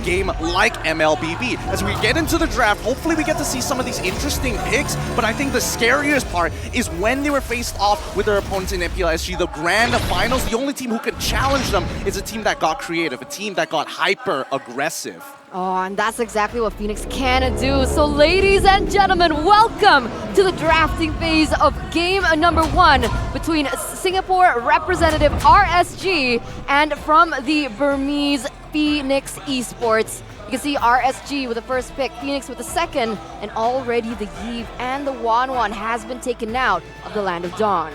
game like MLBB. As we get into the draft, hopefully we get to see some of these interesting picks, but I think the scariest part is when they were faced off with their opponents in MPLSG, the grand finals. The only team who could challenge them is a team that got creative, a team that got hyper-aggressive. Oh, and that's exactly what Fenix can do. So ladies and gentlemen, welcome to the drafting phase of game number 1 between Singapore representative RSG and from the Burmese Fenix Esports. You can see RSG with the first pick, Fenix with the second, and already the Yves and the Wanwan has been taken out of the Land of Dawn.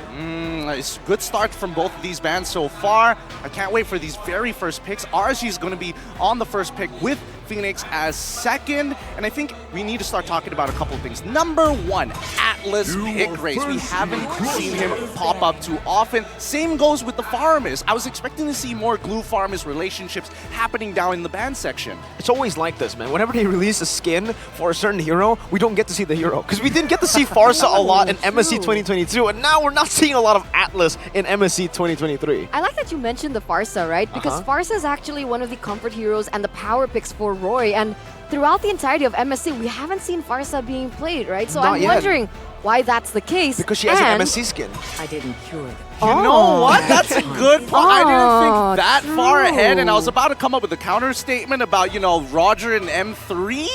It's a good start from both of these bands so far. I can't wait for these very first picks. RSG is going to be on the first pick with Fenix as second, and I think we need to start talking about a couple of things. Number 1, Atlas pick race. We haven't seen him pop up too often. Same goes with the Farmers. I was expecting to see more Glue Farmers relationships happening down in the band section. It's always like this, man. Whenever they release a skin for a certain hero, we don't get to see the hero. Because we didn't get to see Farsa a lot in MSC 2022, and now we're not seeing a lot of Atlas in MSC 2023. I like that you mentioned the Farsa, right? Because Farsa is actually one of the comfort heroes and the power picks for Roy, and throughout the entirety of MSC, we haven't seen Farsa being played, right? So Not I'm yet. wondering why that's the case. Because she has an MSC skin. I didn't cure them. You know what? That's a good point. I didn't think that far ahead, and I was true. about to come up with a counter statement about, Roger and M3.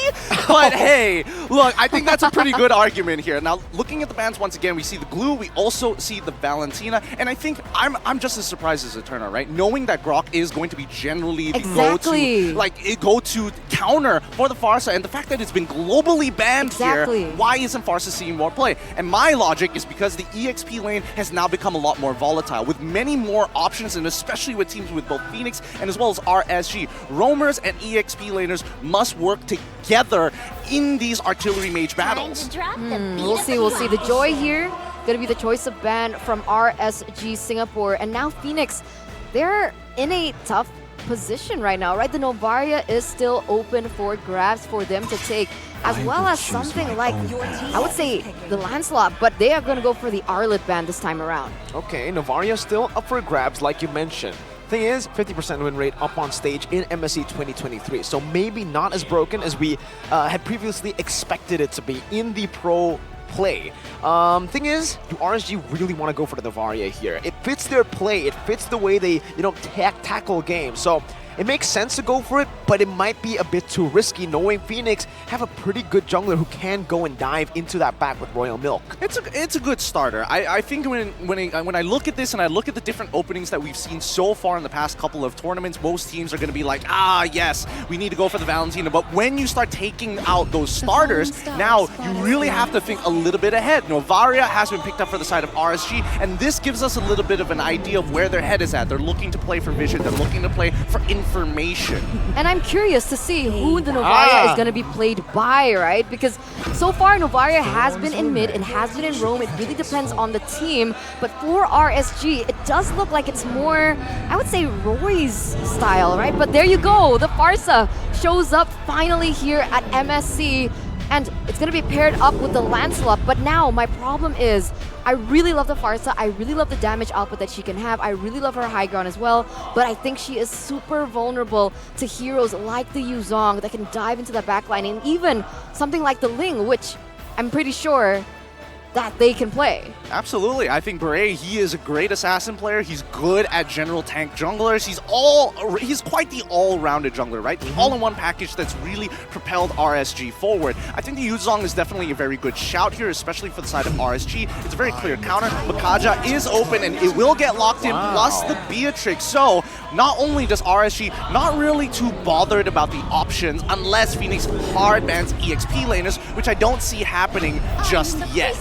But hey, look, I think that's a pretty good argument here. Now, looking at the bands once again, we see the Glue, we also see the Valentina, and I think I'm just as surprised as Eterna, right? Knowing that Grok is going to be generally the Exactly. go-to counter for the Farsa, and the fact that it's been globally banned Exactly. here, why isn't Farsa seeing more play? And my logic is because the EXP lane has now become a lot more volatile, with many more options, and especially with teams with both Fenix and as well as RSG. Roamers and EXP laners must work together in these artillery mage battles. We'll see. The Joy here, gonna be the choice of ban from RSG Singapore, and now Fenix, they're in a tough position right now, right? The Novaria is still open for grabs for them to take, as well as something like, I would say, the Lancelot, but they are going to go for the Arlet ban this time around. Okay, Novaria still up for grabs, like you mentioned. Thing is, 50% win rate up on stage in MSC 2023, so maybe not as broken as we had previously expected it to be in the pro play. Thing is, do RSG really want to go for the Novaria here? It fits their play, it fits the way they, tackle games. So it makes sense to go for it, but it might be a bit too risky knowing Fenix have a pretty good jungler who can go and dive into that back with Royal Milk. It's a good starter. I think when I look at this and I look at the different openings that we've seen so far in the past couple of tournaments, most teams are going to be like, yes, we need to go for the Valentina. But when you start taking out those starters, now you really have to think a little bit ahead. Novaria has been picked up for the side of RSG, and this gives us a little bit of an idea of where their head is at. They're looking to play for vision. They're looking to play for information. And I'm curious to see who the Novaria is going to be played by, right? Because so far Novaria has been in mid and has been in roam. It really depends on the team. But for RSG, it does look like it's more, I would say, Roy's style, right? But there you go. The Farsa shows up finally here at MSC. And it's going to be paired up with the Lancelot. But now my problem is, I really love the Farsa. I really love the damage output that she can have. I really love her high ground as well. But I think she is super vulnerable to heroes like the Yuzong that can dive into the backline. And even something like the Ling, which I'm pretty sure that they can play. Absolutely. I think Beret, he is a great assassin player. He's good at general tank junglers. He's quite the all-rounded jungler, right? The all-in-one package that's really propelled RSG forward. I think the Yuzong is definitely a very good shout here, especially for the side of RSG. It's a very clear counter. Makaja is open and it will get locked in, plus the Beatrix. So not only does RSG not really too bothered about the options unless Fenix hard bans EXP laners, which I don't see happening just yet.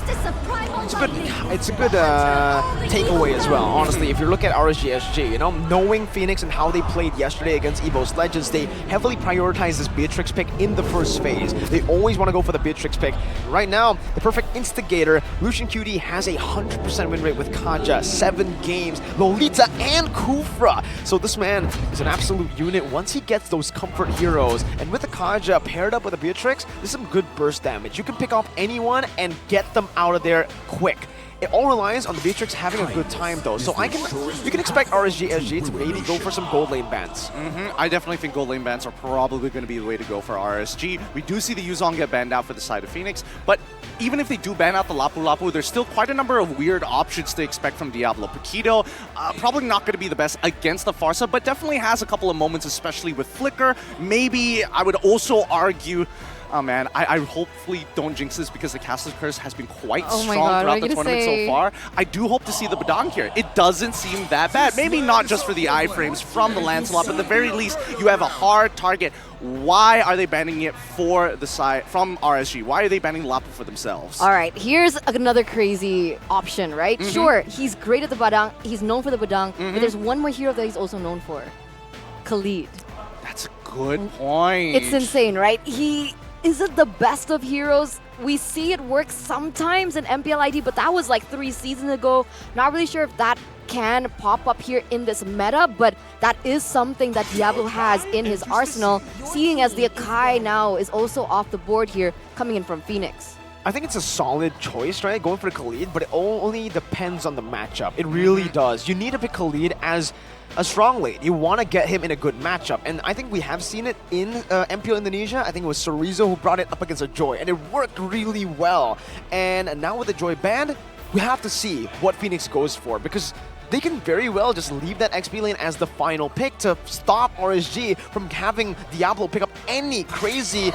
It's a good takeaway as well, honestly. If you look at RSG SG, knowing Fenix and how they played yesterday against EVO's Legends, they heavily prioritize this Beatrix pick in the first phase. They always want to go for the Beatrix pick. Right now, the perfect instigator, Lucian QD has a 100% win rate with Kaja, 7 games, Lolita and Kufra. So this man is an absolute unit once he gets those comfort heroes. And with the Kaja paired up with a Beatrix, there's some good burst damage. You can pick off anyone and get them out of there quick. It all relies on the Beatrix having a good time though. So you can expect RSG SG to maybe go for some gold lane bans. I definitely think gold lane bans are probably going to be the way to go for RSG. We do see the Yuzong get banned out for the side of Fenix, but even if they do ban out the Lapu Lapu, there's still quite a number of weird options to expect from Diablo. Paquito, probably not going to be the best against the Farsa, but definitely has a couple of moments, especially with Flicker. Maybe I would also argue, oh man, I hopefully don't jinx this because the Caster's Curse has been quite strong throughout the tournament so far. I do hope to see the Badang here. It doesn't seem that bad. Maybe not just for the iframes from the Lancelot, but at the very least, you have a hard target. Why are they banning it for the side from RSG? Why are they banning Lapu for themselves? All right, here's another crazy option, right? Sure, he's great at the Badang. He's known for the Badang, but there's one more hero that he's also known for. Khalid. That's a good point. It's insane, right? He isn't the best of heroes. We see it work sometimes in MPLID, but that was like 3 seasons ago. Not really sure if that can pop up here in this meta, but that is something that Diablo has in his arsenal, seeing as the Akai now is also off the board here, coming in from Fenix. I think it's a solid choice, right? Going for Khalid, but it only depends on the matchup. It really does. You need to pick Khalid as a strong lane. You want to get him in a good matchup. And I think we have seen it in MPL Indonesia. I think it was Sorizo who brought it up against a Joy, and it worked really well. And now with the Joy banned, we have to see what Fenix goes for, because they can very well just leave that XP lane as the final pick to stop RSG from having Diablo pick up any crazy,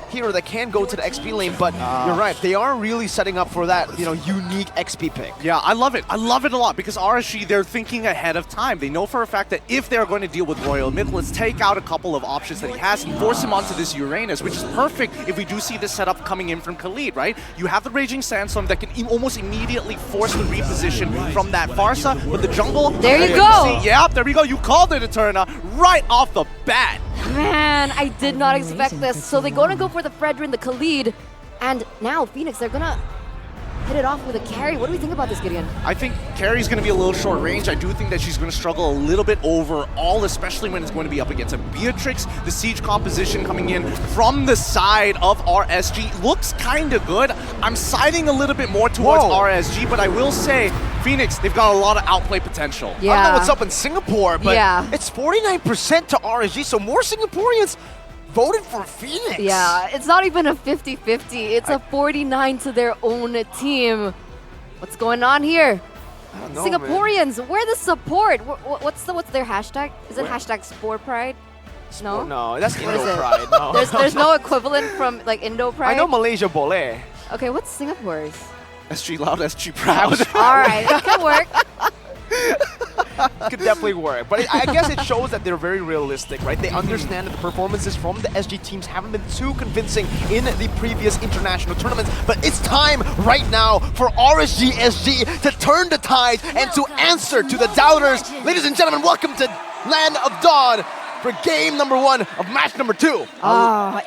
hero that can go to the XP lane. But you're right, they are really setting up for that, unique XP pick. Yeah, I love it. I love it a lot because RSG, they're thinking ahead of time. They know for a fact that if they're going to deal with Royal Mid, let's take out a couple of options that he has and force him onto this Uranus, which is perfect if we do see this setup coming in from Khalid, right? You have the Raging Sandstorm that can almost immediately force the reposition from that Farsa. But the jungle, there you go. Yeah, there we go. You called it, Eterna, right off the bat. Man, I did not expect this. So they're going to go for the Fredrin, the Khalid, and now Fenix, they're going to hit it off with a carry. What do we think about this, Gideon? I think carry's going to be a little short range. I do think that she's going to struggle a little bit overall, especially when it's going to be up against a Beatrix. The siege composition coming in from the side of RSG looks kind of good. I'm siding a little bit more towards RSG, but I will say, Fenix, they've got a lot of outplay potential. Yeah. I don't know what's up in Singapore, but it's 49% to RSG, so more Singaporeans voted for Fenix. Yeah, it's not even a 50-50. It's a 49 to their own team. What's going on here? I don't know, Singaporeans, where the support? What's their hashtag? Is it hashtag Sport Pride? No? No, that's What is Indo it? Pride. No. There's no equivalent from like Indo Pride? I know Malaysia Boleh. Okay, what's Singapore's? SG loud, SG proud. All right, it can work. Could definitely work, but I guess it shows that they're very realistic, right? They understand that the performances from the SG teams haven't been too convincing in the previous international tournaments, but it's time right now for RSG SG to turn the tide and to answer to the doubters. Ladies and gentlemen, welcome to Land of Dawn for game number 1 of match number 2.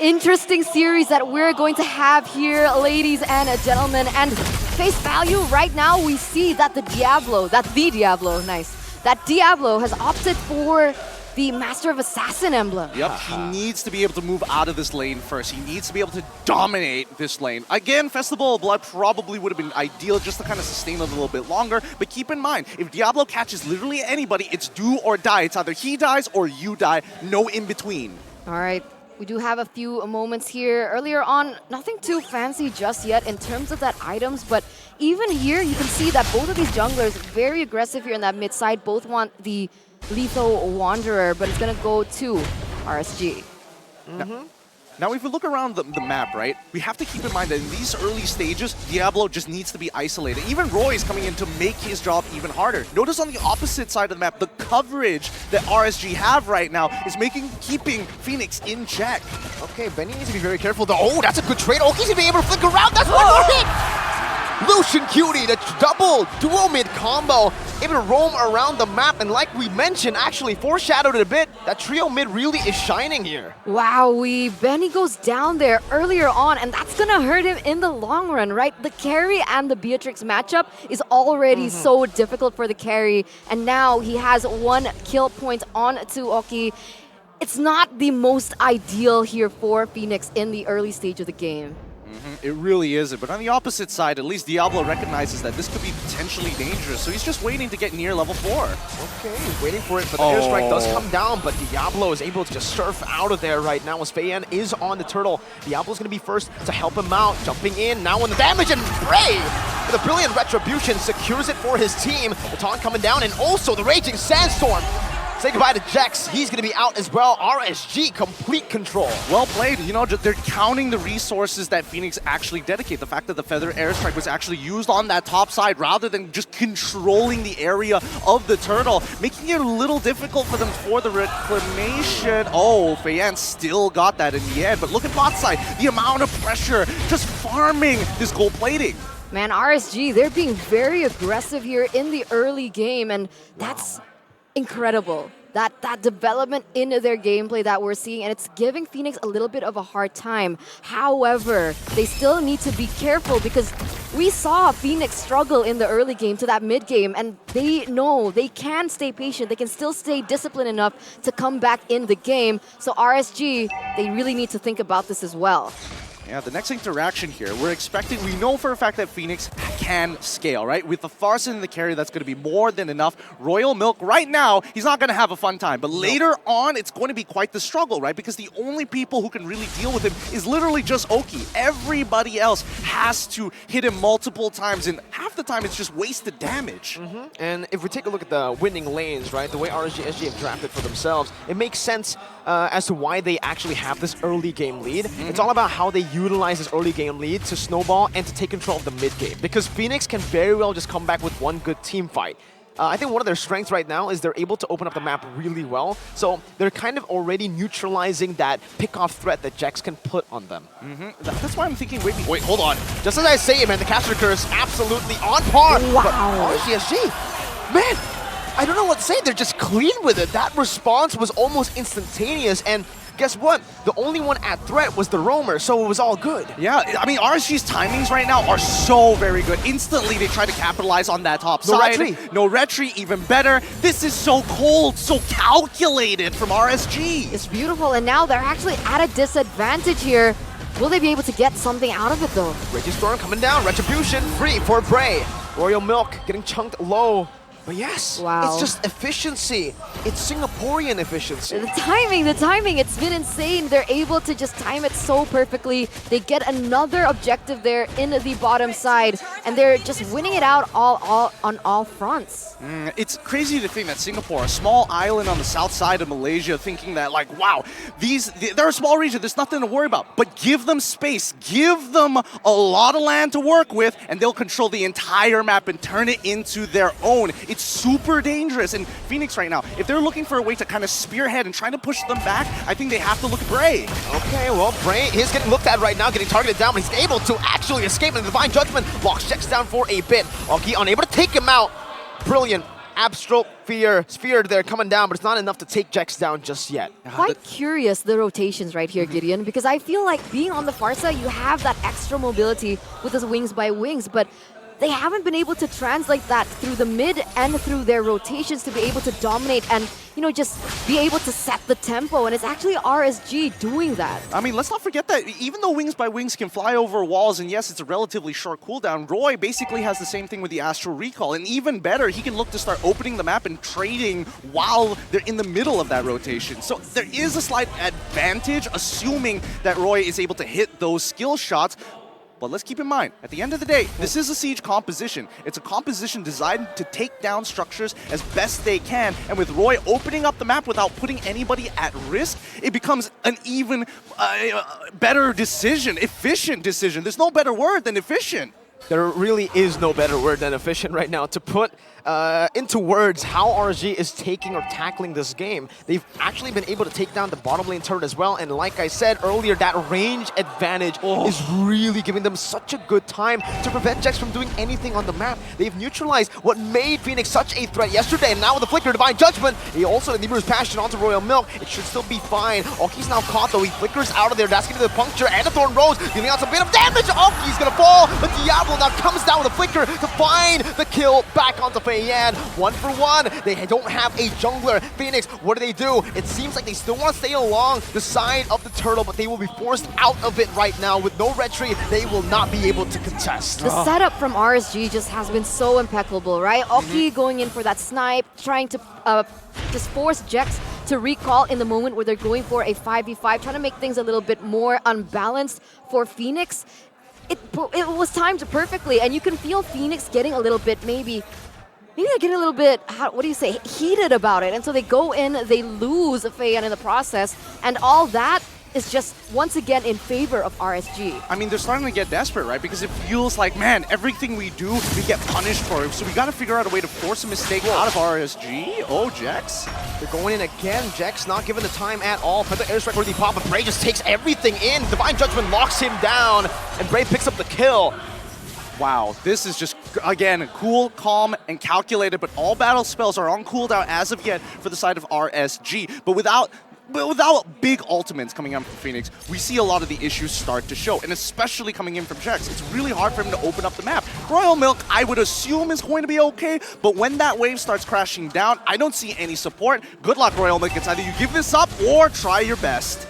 Interesting series that we're going to have here, ladies and gentlemen. And face value, right now we see that the Diablo has opted for the Master of Assassin emblem. Yep, he needs to be able to move out of this lane first. He needs to be able to dominate this lane. Again, Festival of Blood probably would have been ideal just to kind of sustain it a little bit longer. But keep in mind, if Diablo catches literally anybody, it's do or die. It's either he dies or you die. No in between. All right. We do have a few moments here. Earlier on, nothing too fancy just yet in terms of that items, but even here you can see that both of these junglers very aggressive here in that mid side. Both want the Lethal Wanderer, but it's gonna go to RSG. Now, if we look around the map, right, we have to keep in mind that in these early stages, Diablo just needs to be isolated. Even Roy is coming in to make his job even harder. Notice on the opposite side of the map, the coverage that RSG have right now is keeping Fenix in check. Okay, Benny needs to be very careful though. Oh, that's a good trade. Oh, he's gonna be able to flick around. That's one more hit! Lucian Cutie, the double dual mid combo, able to roam around the map, and like we mentioned, actually foreshadowed it a bit, that trio mid really is shining here. Wowie, Benny goes down there earlier on, and that's gonna hurt him in the long run, right? The carry and the Beatrix matchup is already so difficult for the carry, and now he has 1 kill point on to Oki. It's not the most ideal here for Fenix in the early stage of the game. It really isn't. But on the opposite side, at least Diablo recognizes that this could be potentially dangerous. So he's just waiting to get near level 4. Okay, waiting for it, but the airstrike does come down, but Diablo is able to just surf out of there right now as Feiyan is on the turtle. Diablo's going to be first to help him out, jumping in now on the damage, and Bray with a brilliant retribution secures it for his team. The taunt coming down, and also the Raging Sandstorm. Say goodbye to Jex. He's going to be out as well. RSG, complete control. Well played. You know, they're counting the resources that Fenix actually dedicate. The fact that the Feather Airstrike was actually used on that top side rather than just controlling the area of the turtle, making it a little difficult for them for the reclamation. Oh, Feiyan still got that in the end. But look at bot side. The amount of pressure just farming this gold plating. Man, RSG, they're being very aggressive here in the early game, and that's incredible. That development in their gameplay that we're seeing, and it's giving Fenix a little bit of a hard time. However, they still need to be careful because we saw Fenix struggle in the early game to that mid game, and they know they can stay patient. They can still stay disciplined enough to come back in the game. So RSG, they really need to think about this as well. Yeah, the next interaction here, we know for a fact that Fenix can scale, right? With the Farson and the carry, that's going to be more than enough. Royal Milk, right now, he's not going to have a fun time. But later on, it's going to be quite the struggle, right? Because the only people who can really deal with him is literally just Oki. Everybody else has to hit him multiple times, and half the time it's just wasted damage. And if we take a look at the winning lanes, right, the way RSG SG have drafted for themselves, it makes sense as to why they actually have this early game lead. It's all about how they utilize this early game lead to snowball and to take control of the mid game, because Fenix can very well just come back with one good team fight. I think one of their strengths right now is they're able to open up the map really well, so they're kind of already neutralizing that pick-off threat that Jex can put on them. That's why I'm thinking, wait, hold on. Just as I say it, man, the caster curse absolutely on par. Wow. But RSG, man, I don't know what to say. They're just clean with it. That response was almost instantaneous, and guess what? The only one at threat was the roamer, so it was all good. Yeah, I mean, RSG's timings right now are so very good. Instantly, they try to capitalize on that top side. Retry. No retry, even better. This is so cold, so calculated from RSG. It's beautiful, and now they're actually at a disadvantage here. Will they be able to get something out of it, though? Raging Storm coming down. Retribution free for Bray. Royal Milk getting chunked low. But yes, wow. It's just efficiency. It's Singaporean efficiency. The timing, it's been insane. They're able to just time it so perfectly. They get another objective there in the bottom side, and they're just winning it out on all fronts. It's crazy to think that Singapore, a small island on the south side of Malaysia, thinking that, like, wow, they're a small region, there's nothing to worry about. But give them space, give them a lot of land to work with, and they'll control the entire map and turn it into their own. It's super dangerous. And Fenix right now, if they're looking for a way to kind of spearhead and trying to push them back, I think they have to look at Bray. Okay, well, Bray is getting looked at right now, getting targeted down, but he's able to actually escape, and the Divine Judgment locks Jex down for a bit. Oki unable to take him out. Brilliant. Abstract sphere there coming down, but it's not enough to take Jex down just yet. Quite curious, the rotations right here, Gideon, because I feel like being on the far side, you have that extra mobility with the wings by wings, but they haven't been able to translate that through the mid and through their rotations to be able to dominate and, you know, just be able to set the tempo. And it's actually RSG doing that. I mean, let's not forget that even though Wings by Wings can fly over walls, and yes, it's a relatively short cooldown, Roy basically has the same thing with the Astral Recall. And even better, he can look to start opening the map and trading while they're in the middle of that rotation. So there is a slight advantage, assuming that Roy is able to hit those skill shots. But let's keep in mind, at the end of the day, this is a siege composition. It's a composition designed to take down structures as best they can. And with Roy opening up the map without putting anybody at risk, it becomes an even better decision, efficient decision. There's no better word than efficient. There really is no better word than efficient right now to put into words how RSG is taking or tackling this game. They've actually been able to take down the bottom lane turret as well, and like I said earlier, that range advantage is really giving them such a good time to prevent Jex from doing anything on the map. They've neutralized what made Fenix such a threat yesterday, and now with the Flicker Divine Judgment, he also enables Passion onto Royal Milk. It should still be fine. Oki's now caught though, he flickers out of there, that's going to the puncture and a Thorn Rose, dealing out some bit of damage. Oki's going to fall, but Diablo now comes down with a Flicker to find the kill back onto Feiyan. Feiyan. 1-for-1. They don't have a jungler. Fenix, what do? It seems like they still want to stay along the side of the turtle, but they will be forced out of it right now. With no retreat, they will not be able to contest. The setup from RSG just has been so impeccable, right? Oki going in for that snipe, trying to just force Jex to recall in the moment where they're going for a 5v5, trying to make things a little bit more unbalanced for Fenix. It was timed perfectly, and you can feel Fenix getting a little bit maybe they're getting a little bit, what do you say, heated about it. And so they go in, they lose Feiyan in the process, and all that is just once again in favor of RSG. I mean, they're starting to get desperate, right? Because it feels like, man, everything we do, we get punished for it. So we got to figure out a way to force a mistake out of RSG. Oh, Jex. They're going in again. Jex not given the time at all. For the airstrike for the pop, but Bray just takes everything in. Divine Judgment locks him down, and Bray picks up the kill. Wow, this is just, again, cool, calm, and calculated, but all battle spells are on cooldown as of yet for the side of RSG. But without big ultimates coming out from Fenix, we see a lot of the issues start to show, and especially coming in from Jex. It's really hard for him to open up the map. Royal Milk, I would assume, is going to be okay, but when that wave starts crashing down, I don't see any support. Good luck, Royal Milk. It's either you give this up or try your best.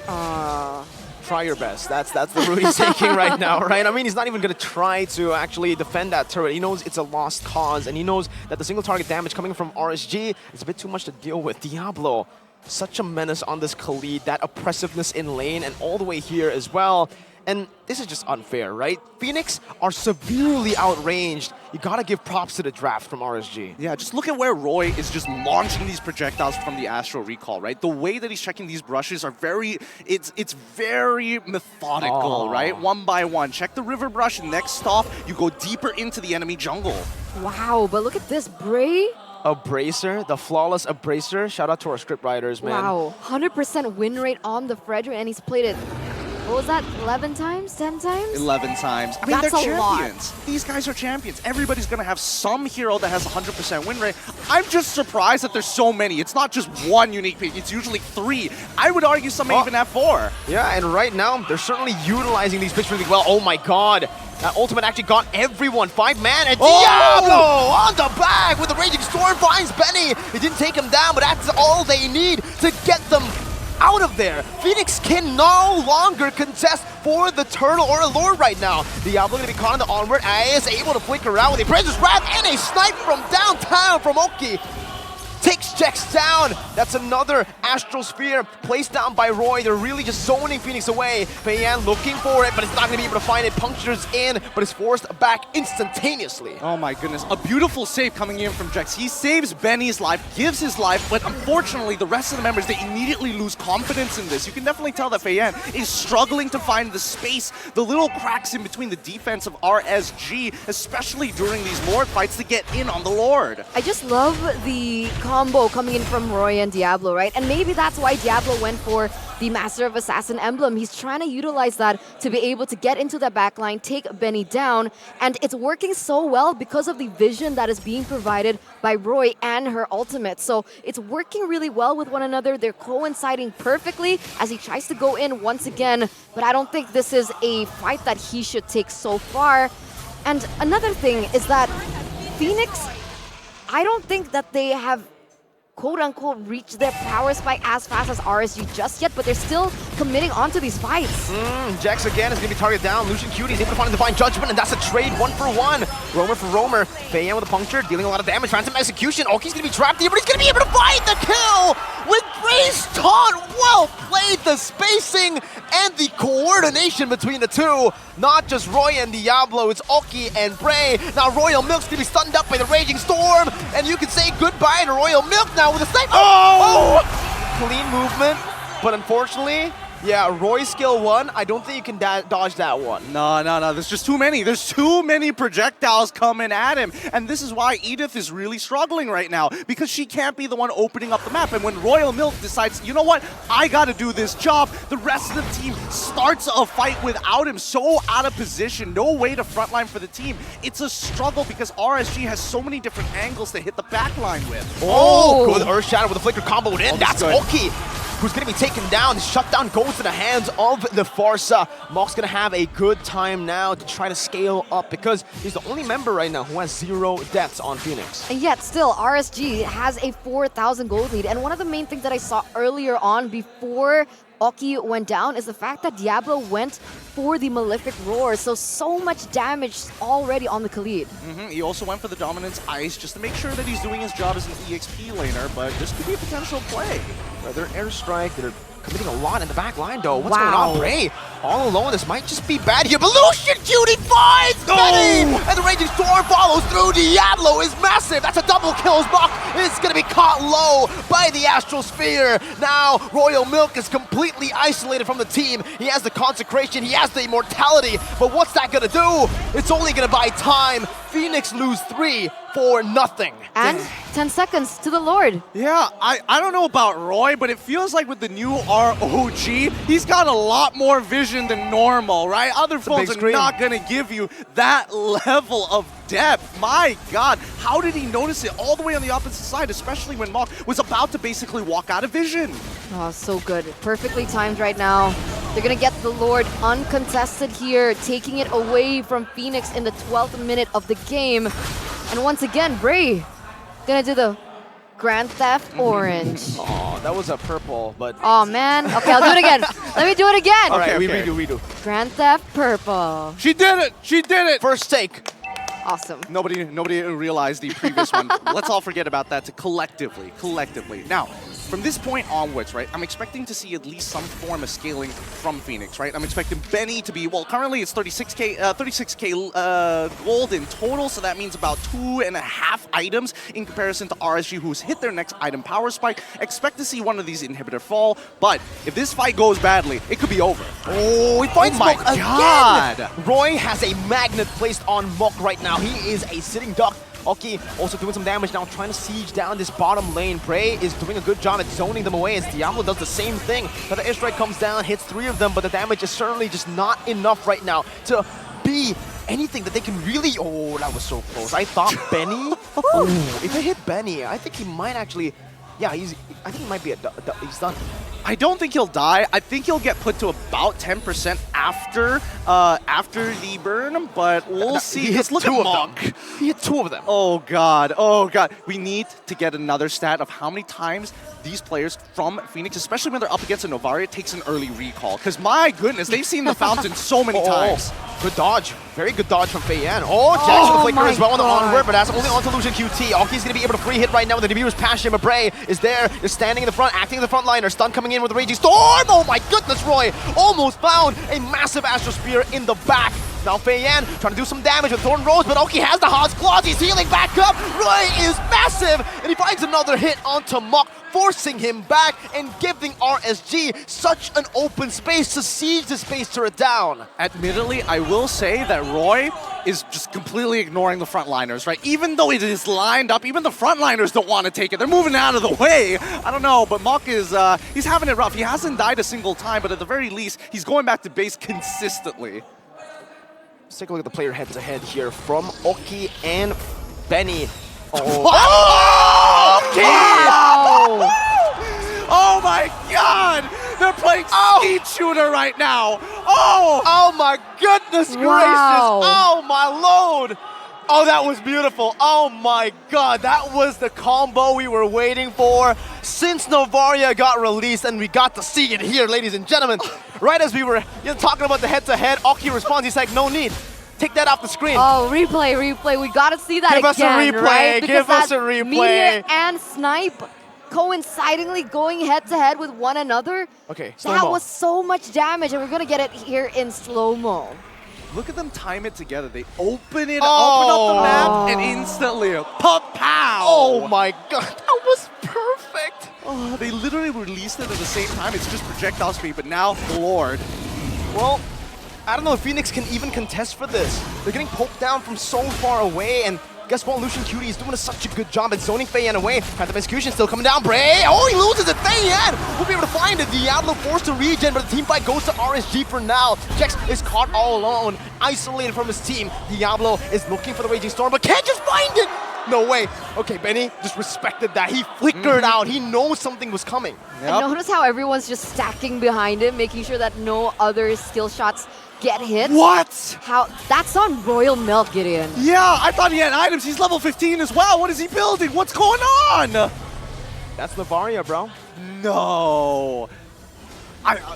Try your best. That's the route he's taking right now, right? I mean, he's not even going to try to actually defend that turret. He knows it's a lost cause, and he knows that the single target damage coming from RSG is a bit too much to deal with. Diablo, such a menace on this Khalid, that oppressiveness in lane, and all the way here as well. And this is just unfair, right? Fenix are severely outranged. You gotta give props to the draft from RSG. Yeah, just look at where Roy is just launching these projectiles from the Astral Recall, right? The way that he's checking these brushes are it's very methodical, right? One by one. Check the river brush, and next stop, you go deeper into the enemy jungle. Wow, but look at this, Bray. Abraser, the flawless Abraser. Shout out to our script writers, man. Wow, 100% win rate on the Frederick, and he's played it, what was that, 11 times, 10 times? 11 times. I mean, That's they're a lot. champions. These guys are champions. Everybody's going to have some hero that has 100% win rate. I'm just surprised that there's so many. It's not just one unique pick. It's usually 3. I would argue some may even have 4. Yeah, and right now, they're certainly utilizing these picks really well. Oh my god. That ultimate actually got everyone. 5-man, and Diablo on the back with the Raging Storm finds Benny. It didn't take him down, but that's all they need to get them out of there. Fenix can no longer contest for the turtle or a lord right now. Diablo gonna be caught in the onward, is able to flick around with a Princess Wrath and a snipe from downtown from Oki. Takes Jex down. That's another Astral Sphere placed down by Roy. They're really just zoning Fenix away. Feiyan looking for it, but it's not going to be able to find it. Punctures in, but is forced back instantaneously. Oh my goodness. A beautiful save coming in from Jex. He saves Benny's life, gives his life, but unfortunately the rest of the members, they immediately lose confidence in this. You can definitely tell that Feiyan is struggling to find the space, the little cracks in between the defense of RSG, especially during these Lord fights to get in on the Lord. I just love the combo coming in from Roy and Diablo, right? And maybe that's why Diablo went for the Master of Assassin emblem. He's trying to utilize that to be able to get into the backline, take Benny down, and it's working so well because of the vision that is being provided by Roy and her ultimate. So it's working really well with one another. They're coinciding perfectly as he tries to go in once again, but I don't think this is a fight that he should take so far. And another thing is that Fenix, I don't think that they have quote-unquote reach their power spike as fast as RSG just yet, but they're still committing onto these fights. Jex again is going to be targeted down. Lucian Cutie is able to find a Divine Judgment, and that's a trade 1-for-1. Roamer for Roamer. Feiyan with a puncture, dealing a lot of damage. Phantom Execution. Oki's going to be trapped here, but he's going to be able to find the kill with Bray's taunt. Well played, the spacing and the coordination between the two. Not just Roy and Diablo, it's Oki and Bray. Now Royal Milk's going to be stunned up by the Raging Storm, and you can say goodbye to Royal Milk now with a snipe. Oh! Clean movement, but unfortunately, yeah, Roy's skill 1, I don't think you can dodge that one. No, there's just too many. There's too many projectiles coming at him. And this is why Edith is really struggling right now, because she can't be the one opening up the map. And when Royal Milk decides, you know what, I gotta do this job, the rest of the team starts a fight without him, so out of position, no way to frontline for the team. It's a struggle because RSG has so many different angles to hit the backline with. Oh, good Earth Shadow with a flicker comboed in. Oh, that's good. Oki. who's going to be taken down. The shutdown goes to the hands of the Farsa. Mok's going to have a good time now to try to scale up because he's the only member right now who has 0 deaths on Fenix. And yet still, RSG has a 4,000 gold lead. And one of the main things that I saw earlier on before Oki went down is the fact that Diablo went for the Malefic Roar. So much damage already on the Khalid. He also went for the Dominance Ice just to make sure that he's doing his job as an EXP laner, but this could be a potential play. They're airstrike, they're committing a lot in the back line though. What's Wow. going on, Bray? All alone, this might just be bad here. But Lucian Cutie finds Benny! And the Raging Storm follows through. Diablo is massive. That's a double kill. Mok is going to be caught low by the Astral Sphere. Now, Royal Milk is completely isolated from the team. He has the Consecration, he has the Immortality, but what's that going to do? It's only going to buy time. Fenix lose 3 for nothing. And 10 seconds to the Lord. Yeah, I don't know about Roy, but it feels like with the new ROG, he's got a lot more vision than normal, right? Other phones are not going to give you that level of depth. My God, how did he notice it all the way on the opposite side, especially when Mok was about to basically walk out of vision? Oh, so good. Perfectly timed right now. They're going to get the Lord uncontested here, taking it away from Fenix in the 12th minute of the game. And once again, Bray gonna do the Grand Theft Orange. Oh, that was a purple, but... Oh, man. Okay, I'll do it again. Let me do it again. All right, we redo. Grand Theft Purple. She did it! She did it! First take. Awesome. Nobody realized the previous one. Let's all forget about that collectively. Now, from this point onwards, right, I'm expecting to see at least some form of scaling from Fenix, right? I'm expecting Benny to be, well, currently it's 36k gold in total, so that means about 2.5 items in comparison to RSG, who's hit their next item power spike. Expect to see one of these inhibitor fall, but if this fight goes badly, it could be over. Oh, he finds my Mok God. again! Roy has a magnet placed on Mok right now. He is a sitting duck. Oki also doing some damage now, trying to siege down this bottom lane. Bray is doing a good job at zoning them away as Diablo does the same thing. Now the airstrike comes down, hits 3 of them, but the damage is certainly just not enough right now to be anything that they can really... Oh, that was so close. I thought Benny... if it hit Benny, I think he might actually... Yeah, I think he might be he's done. I don't think he'll die. I think he'll get put to about 10% after the burn, but we'll see. He hit look 2 at of Mok. them. He hit 2 of them. Oh God, oh God. We need to get another stat of how many times these players from Fenix, especially when they're up against a Novaria, takes an early recall. Because my goodness, they've seen the fountain so many times. Good dodge. Very good dodge from Fei Yan. Oh, Jax with the flicker as well on the onward, but that's only onto Lucian QT. Oki's going to be able to free hit right now with the Nibiru's passion, but Bray is there, is standing in the front, acting in the front liner. Stun coming in with the Raging Storm. Oh my goodness, Roy almost found a massive Astral Spear in the back. Now Fei Yan trying to do some damage with Thorn Rose, but Oki has the Hod's Claws. He's healing back up. Roy is massive, and he finds another hit onto Mok, forcing him back and giving RSG such an open space to siege the space turret down. Admittedly, I will say that Roy is just completely ignoring the frontliners, right? Even though it is lined up, even the frontliners don't want to take it. They're moving out of the way. I don't know, but Mok is, he's having it rough. He hasn't died a single time, but at the very least, he's going back to base consistently. Let's take a look at the player head-to-head here from Oki and Benny. Oh, Wow. Oh my God! They're playing Skeet Shooter right now. Oh my goodness gracious! Oh my lord! Oh, that was beautiful. Oh my God, that was the combo we were waiting for since Novaria got released, and we got to see it here, ladies and gentlemen. Right as we were talking about the head-to-head, Oki responds. He's like, "No need. Take that off the screen." Oh, replay. We gotta see that again, Give us a replay. right? Give us a replay. Meteor and Snipe coincidingly going head-to-head with one another. Okay, That slow-mo. was so much damage, and we're gonna get it here in slow-mo. Look at them time it together. They open it, open up the map, and instantly, pow! Oh my God, that was perfect. Oh, they literally released it at the same time. It's just projectile speed, but now, Lord. Well, I don't know if Fenix can even contest for this. They're getting poked down from so far away, and guess what? Lucian Cutie is doing such a good job at zoning Fei Yan away. Path of Execution still coming down. Bray! Oh, he loses it. Fei Yan will be able to find it. Diablo forced to regen, but the team fight goes to RSG for now. Jex is caught all alone, isolated from his team. Diablo is looking for the Raging Storm, but can't just find it. no way. Okay, Benny just respected that. He flickered out. He knows something was coming. And notice how everyone's just stacking behind him, making sure that no other skill shots get hit. What? How? That's on Royal Milk, Gideon. Yeah, I thought he had items. He's level 15 as well. What is he building? What's going on? That's Novaria, bro. No.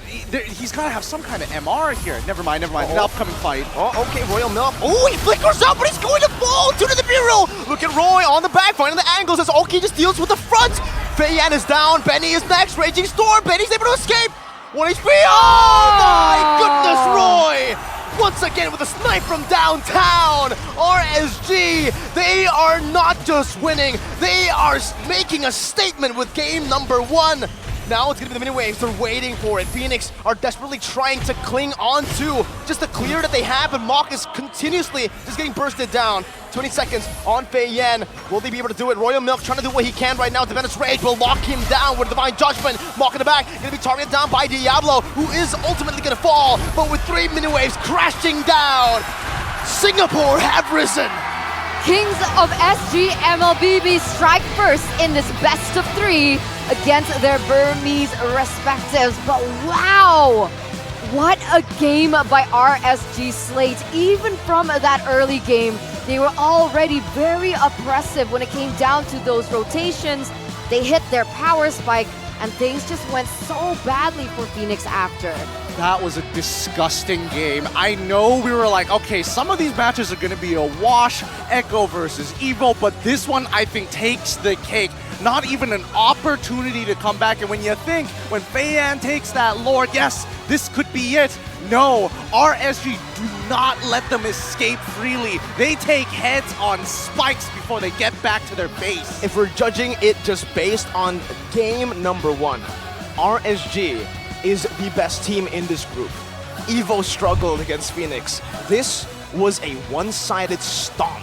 He's got to have some kind of MR here. Never mind. An upcoming fight. Oh, okay, Royal Milk. Oh, he flickers up, but he's going to fall to the Bureau. Look at Roy on the back, finding the angles as Oki just deals with the front. Feiyan is down. Benny is next. Raging Storm. Benny's able to escape. 1 HP. Oh, my goodness, Roy. Once again with a snipe from downtown. RSG, they are not just winning. They are making a statement with game number 1. Now it's going to be the mini waves. They're waiting for it. Fenix are desperately trying to cling on to just the clear that they have, and Mach is continuously just getting bursted down. 20 seconds on Feiyan. Will they be able to do it? Royal Milk trying to do what he can right now. Defender's Rage will lock him down with Divine Judgment. Mach in the back, going to be targeted down by Diablo, who is ultimately going to fall, but with 3 mini waves crashing down, Singapore have risen. Kings of SG MLBB strike first in this best of 3 against their Burmese respectives. But wow, what a game by RSG Slate. Even from that early game, they were already very oppressive when it came down to those rotations. They hit their power spike, and things just went so badly for Fenix after. That was a disgusting game. I know we were like, okay, some of these matches are going to be a wash, Echo versus Evo, but this one I think takes the cake. Not even an opportunity to come back. And when you think, when Feiyan takes that Lord, yes, this could be it. No, RSG do not let them escape freely. They take heads on spikes before they get back to their base. If we're judging it just based on game number 1, RSG is the best team in this group. Evo struggled against Fenix. This was a one-sided stomp.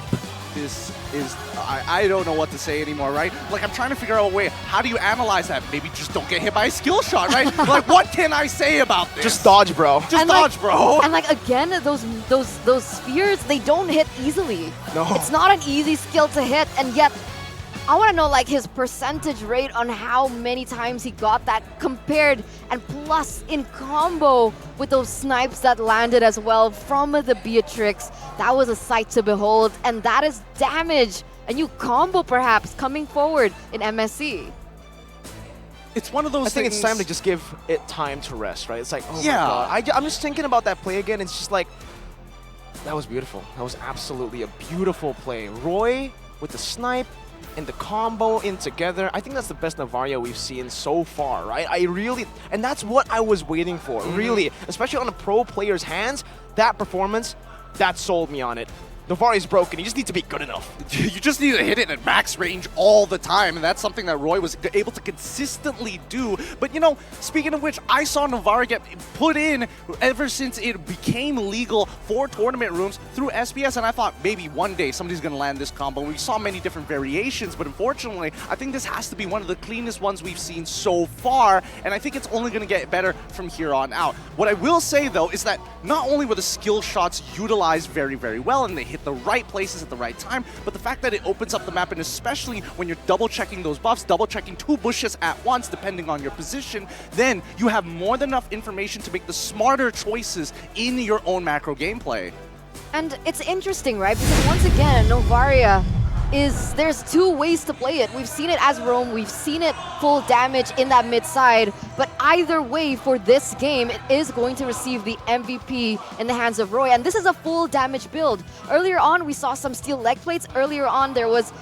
This is, I don't know what to say anymore, right? Like, I'm trying to figure out a way, how do you analyze that? Maybe just don't get hit by a skill shot, right? Like, what can I say about this? Just dodge, bro. Just dodge, bro. And like, again, those spheres, they don't hit easily. No. It's not an easy skill to hit, and yet I want to know like his percentage rate on how many times he got that compared, and plus in combo with those snipes that landed as well from the Beatrix. That was a sight to behold, and that is damage. A new combo perhaps coming forward in MSC. It's one of those I think things. it's time to just give it time to rest, right? It's like, oh Yeah. my God. I'm just thinking about that play again. It's just like, that was beautiful. That was absolutely a beautiful play. Roy with the snipe and the combo in together. I think that's the best Novaria we've seen so far, right? And that's what I was waiting for, really. Especially on a pro player's hands, that performance, that sold me on it. Novaria's broken. You just need to be good enough. You just need to hit it at max range all the time, and that's something that Roy was able to consistently do. But, you know, speaking of which, I saw Novaria get put in ever since it became legal for tournament rooms through SBS, and I thought maybe one day somebody's going to land this combo. We saw many different variations, but unfortunately, I think this has to be one of the cleanest ones we've seen so far, and I think it's only going to get better from here on out. What I will say, though, is that not only were the skill shots utilized very, very well, and they hit the right places at the right time, but the fact that it opens up the map, and especially when you're double checking those buffs, double checking 2 bushes at once depending on your position, then you have more than enough information to make the smarter choices in your own macro gameplay. And it's interesting, right? Because once again, Novaria there's 2 ways to play it. We've seen it as roam, we've seen it full damage in that mid side, but either way for this game, it is going to receive the MVP in the hands of Roy, and this is a full damage build. Earlier on, we saw some steel leg plates. Earlier on, there was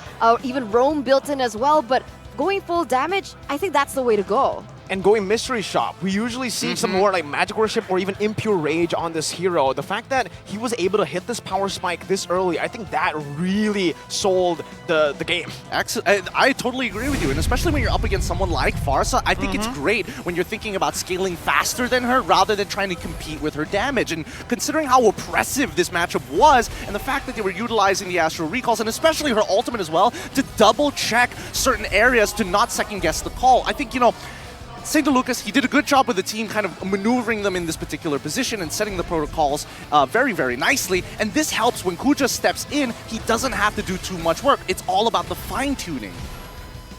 even roam built in as well, but going full damage, I think that's the way to go. And going mystery shop, we usually see some more like magic worship or even impure rage on this hero. The fact that he was able to hit this power spike this early, I think that really sold the game. I totally agree with you, and especially when you're up against someone like Farsa, I think it's great when you're thinking about scaling faster than her rather than trying to compete with her damage. And considering how oppressive this matchup was, and the fact that they were utilizing the Astral Recalls, and especially her ultimate as well, to double check certain areas to not second guess the call, I think, you know, St. Lucas, he did a good job with the team kind of maneuvering them in this particular position and setting the protocols very, very nicely. And this helps when Kuja steps in, he doesn't have to do too much work. It's all about the fine-tuning.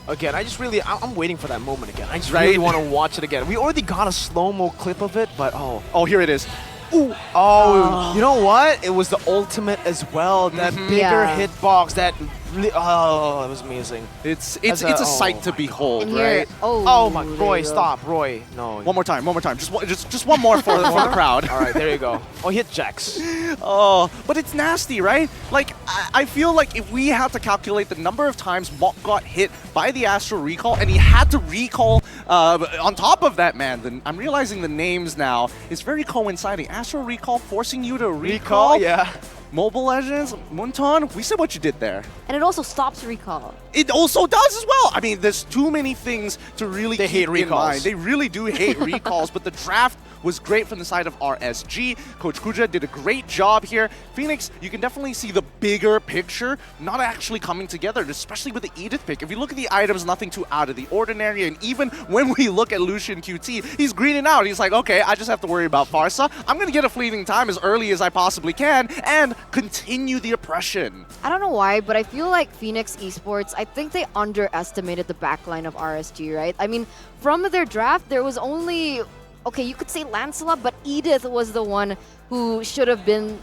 Again, I'm waiting for that moment again. I just really want to watch it again. We already got a slow-mo clip of it, but Oh, here it is. Ooh. Oh, you know what? It was the ultimate as well. That bigger hitbox, that it was amazing. It's a sight to behold, And here, right? Oh my, Roy, stop, Roy. No. One more time. Just one more for the crowd. All right, there you go. Oh, he hit Jax. Oh, but it's nasty, right? Like, I feel like if we had to calculate the number of times Mok got hit by the Astral Recall and he had to recall on top of that, man, then I'm realizing the names now is very coinciding. Astral Recall forcing you to recall. Yeah. Mobile Legends, Munton, we said what you did there. And it also stops recall. It also does as well. I mean, there's too many things to really keep in mind. They really do hate recalls, but the draft was great from the side of RSG. Coach Kuja did a great job here. Fenix, you can definitely see the bigger picture not actually coming together, especially with the Edith pick. If you look at the items, nothing too out of the ordinary, and even when we look at Lucian QT, he's greening out. He's like, okay, I just have to worry about Farsa. I'm going to get a fleeting time as early as I possibly can and continue the oppression. I don't know why, but I feel like Fenix Esports, I think they underestimated the backline of RSG, right? I mean, from their draft, there was only, okay, you could say Lancelot, but Edith was the one who should have been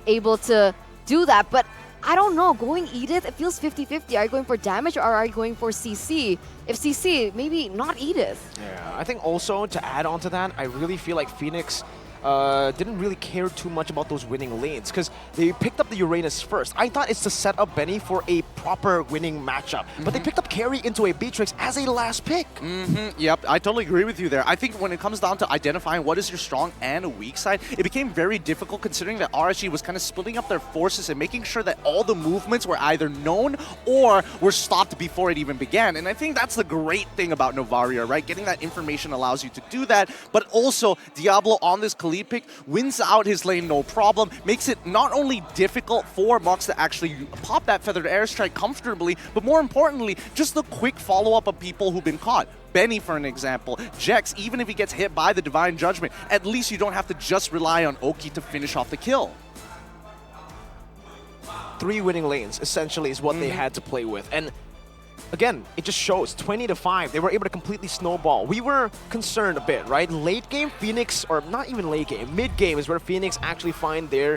able to do that. But I don't know, going Edith, it feels 50-50. Are you going for damage or are you going for CC? If CC, maybe not Edith. Yeah, I think also to add on to that, I really feel like Fenix didn't really care too much about those winning lanes because they picked up the Uranus first. I thought it's to set up Benny for a proper winning matchup, but they picked up Carry into a Beatrix as a last pick. Yep, I totally agree with you there. I think when it comes down to identifying what is your strong and weak side, it became very difficult considering that RSG was kind of splitting up their forces and making sure that all the movements were either known or were stopped before it even began. And I think that's the great thing about Novaria, right? Getting that information allows you to do that, but also Diablo on this Khalid pick wins out his lane no problem, makes it not only difficult for Mox to actually pop that feathered airstrike comfortably, but more importantly, just the quick follow-up of people who've been caught. Benny, for an example, Jex, even if he gets hit by the Divine Judgment, at least you don't have to just rely on Oki to finish off the kill. 3 winning lanes, essentially, is what they had to play with. And again, it just shows 20-5. They were able to completely snowball. We were concerned a bit, right? Late game, Fenix, or not even late game, mid game is where Fenix actually find their